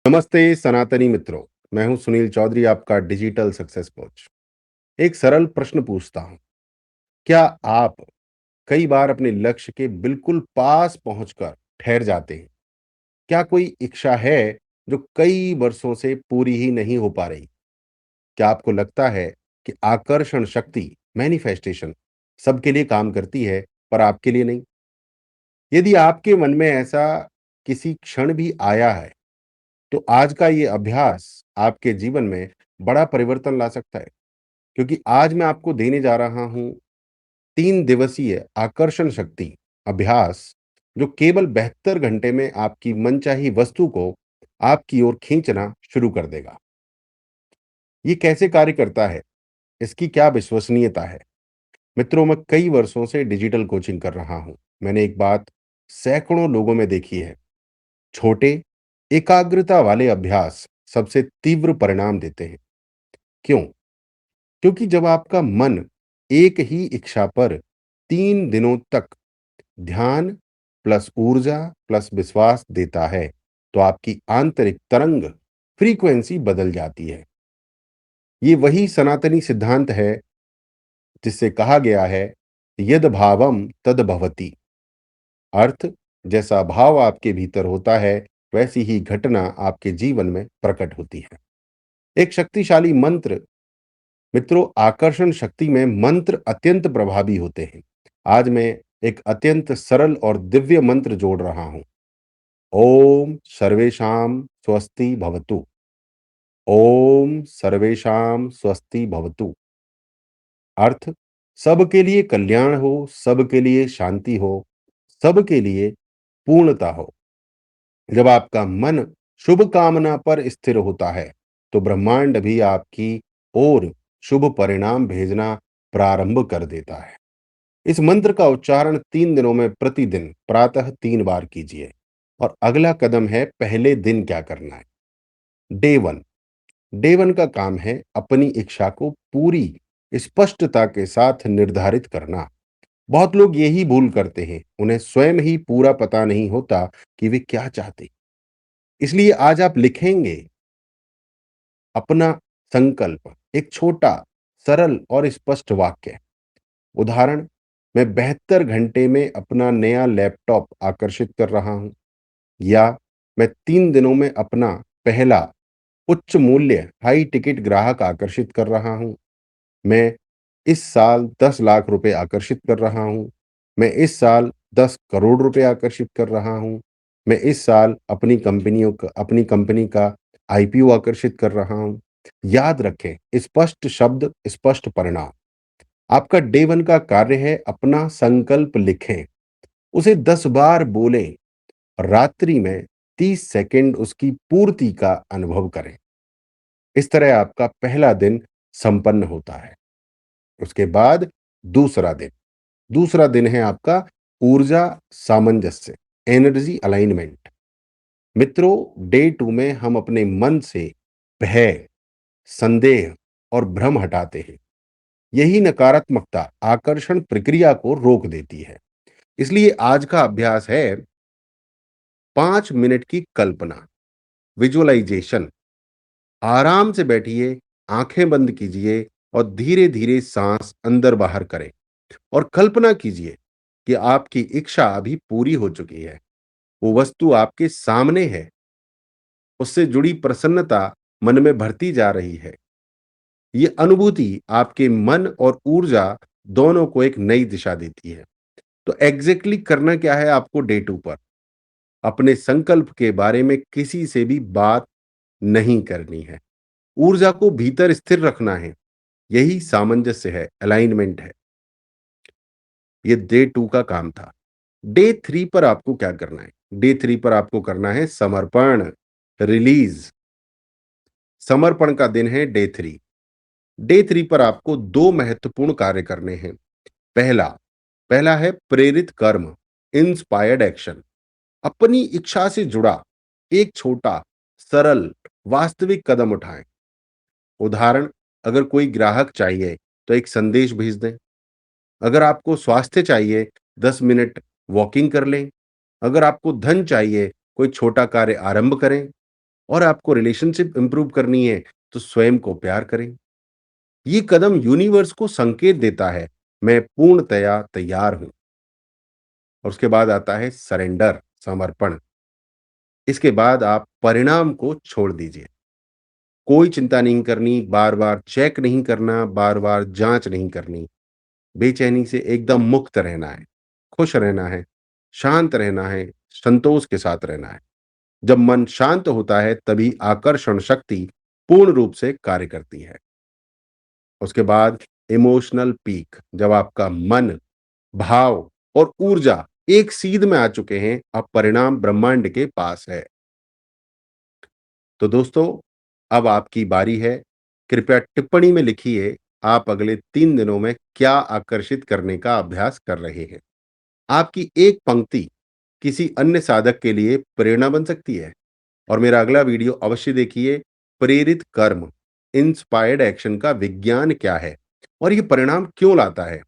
नमस्ते सनातनी मित्रों। मैं हूं सुनील चौधरी, आपका डिजिटल सक्सेस कोच। एक सरल प्रश्न पूछता हूं, क्या आप कई बार अपने लक्ष्य के बिल्कुल पास पहुंचकर ठहर जाते हैं? क्या कोई इच्छा है जो कई वर्षों से पूरी ही नहीं हो पा रही? क्या आपको लगता है कि आकर्षण शक्ति, मैनिफेस्टेशन सबके लिए काम करती है पर आपके लिए नहीं? यदि आपके मन में ऐसा किसी क्षण भी आया है, तो आज का ये अभ्यास आपके जीवन में बड़ा परिवर्तन ला सकता है, क्योंकि आज मैं आपको देने जा रहा हूं 3 दिवसीय आकर्षण शक्ति अभ्यास, जो केवल 72 घंटे में आपकी मनचाही वस्तु को आपकी ओर खींचना शुरू कर देगा। ये कैसे कार्य करता है, इसकी क्या विश्वसनीयता है? मित्रों, मैं कई वर्षों से डिजिटल कोचिंग कर रहा हूं। मैंने एक बात सैकड़ों लोगों में देखी है। छोटे, एकाग्रता वाले अभ्यास सबसे तीव्र परिणाम देते हैं। क्यों? क्योंकि जब आपका मन एक ही इच्छा पर 3 दिनों तक ध्यान प्लस ऊर्जा प्लस विश्वास देता है, तो आपकी आंतरिक तरंग फ्रीक्वेंसी बदल जाती है। ये वही सनातनी सिद्धांत है जिससे कहा गया है, यद भावम तद भवति। अर्थ, जैसा भाव आपके भीतर होता है, वैसी ही घटना आपके जीवन में प्रकट होती है। एक शक्तिशाली मंत्र। मित्रों, आकर्षण शक्ति में मंत्र अत्यंत प्रभावी होते हैं। आज मैं एक अत्यंत सरल और दिव्य मंत्र जोड़ रहा हूं। ओम सर्वेशाम स्वस्ति भवतु। ओम सर्वेशाम स्वस्ति भवतु। अर्थ, सबके लिए कल्याण हो, सबके लिए शांति हो, सबके लिए पूर्णता हो। जब आपका मन शुभ कामना पर स्थिर होता है, तो ब्रह्मांड भी आपकी ओर शुभ परिणाम भेजना प्रारंभ कर देता है। इस मंत्र का उच्चारण 3 दिनों में प्रतिदिन प्रातः 3 बार कीजिए। और अगला कदम है, पहले दिन क्या करना है। डे 1। डे 1 का काम है अपनी इच्छा को पूरी स्पष्टता के साथ निर्धारित करना। बहुत लोग यही भूल करते हैं, उन्हें स्वयं ही पूरा पता नहीं होता कि वे क्या चाहते। इसलिए आज आप लिखेंगे अपना संकल्प, एक छोटा, सरल और स्पष्ट वाक्य। उदाहरण, मैं 72 घंटे में अपना नया लैपटॉप आकर्षित कर रहा हूं। या मैं 3 दिनों में अपना पहला उच्च मूल्य हाई टिकट ग्राहक आकर्षित कर रहा हूं। मैं इस साल 10 लाख रुपए आकर्षित कर रहा हूं। मैं इस साल 10 करोड़ रुपए आकर्षित कर रहा हूं। मैं इस साल अपनी कंपनी का आईपीओ आकर्षित कर रहा हूं। याद रखें, स्पष्ट शब्द स्पष्ट परिणाम। आपका डे 1 का कार्य है, अपना संकल्प लिखें, उसे 10 बार बोलें, रात्रि में 30 सेकंड उसकी पूर्ति का अनुभव करें। इस तरह आपका पहला दिन संपन्न होता है। उसके बाद दूसरा दिन। दूसरा दिन है आपका ऊर्जा सामंजस्य, एनर्जी अलाइनमेंट। मित्रों, डे 2 में हम अपने मन से भय, संदेह और भ्रम हटाते हैं। यही नकारात्मकता आकर्षण प्रक्रिया को रोक देती है। इसलिए आज का अभ्यास है 5 मिनट की कल्पना, विजुअलाइजेशन। आराम से बैठिए, आंखें बंद कीजिए और धीरे धीरे सांस अंदर बाहर करें। और कल्पना कीजिए कि आपकी इच्छा अभी पूरी हो चुकी है। वो वस्तु आपके सामने है, उससे जुड़ी प्रसन्नता मन में भरती जा रही है। ये अनुभूति आपके मन और ऊर्जा दोनों को एक नई दिशा देती है। तो एग्जैक्टली करना क्या है आपको डे 2 पर? अपने संकल्प के बारे में किसी से भी बात नहीं करनी है। ऊर्जा को भीतर स्थिर रखना है। यही सामंजस्य है, अलाइनमेंट है। ये डे 2 का काम था। डे 3 पर आपको क्या करना है? डे 3 पर आपको करना है समर्पण, रिलीज। समर्पण का दिन है डे 3। डे 3 पर आपको 2 महत्वपूर्ण कार्य करने हैं। पहला पहला है प्रेरित कर्म, इंस्पायर्ड एक्शन। अपनी इच्छा से जुड़ा एक छोटा, सरल, वास्तविक कदम उठाएं। उदाहरण, अगर कोई ग्राहक चाहिए तो एक संदेश भेज दें। अगर आपको स्वास्थ्य चाहिए, 10 मिनट वॉकिंग कर लें। अगर आपको धन चाहिए, कोई छोटा कार्य आरंभ करें। और आपको रिलेशनशिप इंप्रूव करनी है तो स्वयं को प्यार करें। ये कदम यूनिवर्स को संकेत देता है, मैं पूर्णतया तैयार हूं। और उसके बाद आता है सरेंडर, समर्पण। इसके बाद आप परिणाम को छोड़ दीजिए। कोई चिंता नहीं करनी, बार बार चेक नहीं करना, बार बार जांच नहीं करनी। बेचैनी से एकदम मुक्त रहना है, खुश रहना है, शांत रहना है, संतोष के साथ रहना है। जब मन शांत होता है तभी आकर्षण शक्ति पूर्ण रूप से कार्य करती है। उसके बाद इमोशनल पीक, जब आपका मन, भाव और ऊर्जा एक सीध में आ चुके हैं, अब परिणाम ब्रह्मांड के पास है। तो दोस्तों, अब आपकी बारी है। कृपया टिप्पणी में लिखिए, आप अगले 3 दिनों में क्या आकर्षित करने का अभ्यास कर रहे हैं। आपकी एक पंक्ति किसी अन्य साधक के लिए प्रेरणा बन सकती है। और मेरा अगला वीडियो अवश्य देखिए, प्रेरित कर्म, इंस्पायर्ड एक्शन का विज्ञान क्या है और ये परिणाम क्यों लाता है।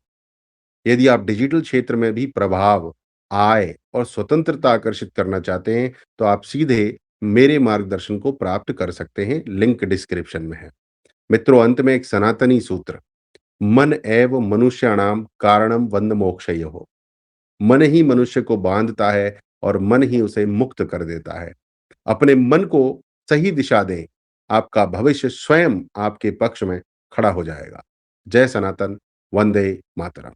यदि आप डिजिटल क्षेत्र में भी प्रभाव, आय और स्वतंत्रता आकर्षित करना चाहते हैं, तो आप सीधे मेरे मार्गदर्शन को प्राप्त कर सकते हैं। लिंक डिस्क्रिप्शन में है। मित्रों, अंत में एक सनातनी सूत्र, मन एव मनुष्याणाम कारणम बंध मोक्षयोः। मन ही मनुष्य को बांधता है और मन ही उसे मुक्त कर देता है। अपने मन को सही दिशा दें, आपका भविष्य स्वयं आपके पक्ष में खड़ा हो जाएगा। जय सनातन, वंदे मातरम।